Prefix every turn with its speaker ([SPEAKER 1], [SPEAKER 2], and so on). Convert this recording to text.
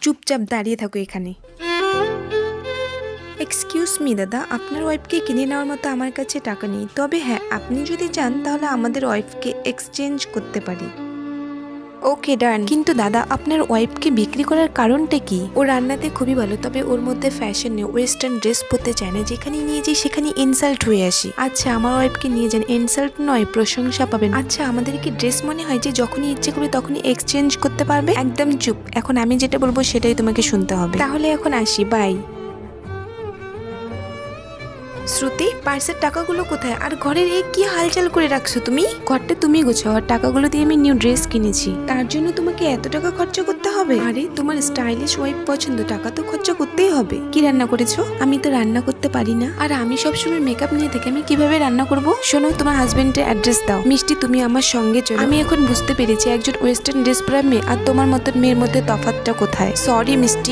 [SPEAKER 1] চুপচাপ দাঁড়িয়ে থাকো এখানে। এক্সকিউজ মি দাদা, আপনার ওয়াইফকে কিনে নেওয়ার মতো আমার কাছে টাকা নেই, তবে হ্যাঁ আপনি যদি চান তাহলে আমাদের ওয়াইফকে এক্সচেঞ্জ করতে পারি। ওকে ডান। কিন্তু দাদা আপনার ওয়াইফকে বিক্রি করার কারণটা কি? ও রান্নাতে খুবই ভালো, তবে ওর মধ্যে ফ্যাশন নেই, ওয়েস্টার্ন ড্রেস পরতে চায় না, যেখানে নিয়ে যাই সেখানে ইনসাল্ট হয়ে আসি। আচ্ছা আমার ওয়াইফকে নিয়ে যান, ইনসাল্ট নয় প্রশংসা পাবেন। আচ্ছা আমাদের কি ড্রেস মনে হয় যে যখনই ইচ্ছে করবে তখনই এক্সচেঞ্জ করতে পারবে? একদম চুপ, এখন আমি যেটা বলবো সেটাই তোমাকে শুনতে হবে। তাহলে এখন আসি, বাই। শ্রুতি, পার্সের টাকাগুলো কোথায়? আর ঘরের এই কি হালচাল করে রাখছো তুমি? ঘরটা তুমি গোছাও, আর টাকাগুলো দিয়ে আমি নিউ ড্রেস কিনেছি, তার জন্য তোমাকে এত টাকা খরচা করতে হবে? আরে তোমার স্টাইলিশ ওয়াইফ পছন্দ, টাকা তো খরচা করতেই হবে। কি রান্না করেছো? আমি তো রান্না করতে পারি না, আর আমি সবসময় মেকআপ নিয়ে থাকি, আমি কিভাবে রান্না করব? শোনো, তোমার হাজবেন্ডের অ্যাড্রেস দাও। মিষ্টি তুমি আমার সঙ্গে চলো। আমি এখন বুঝতে পেরেছি একজন ওয়েস্টার্ন ড্রেস পরা মেয়ে আর তোমার মতন মেয়ের মধ্যে তফাৎটা কোথায়। সরি মিষ্টি।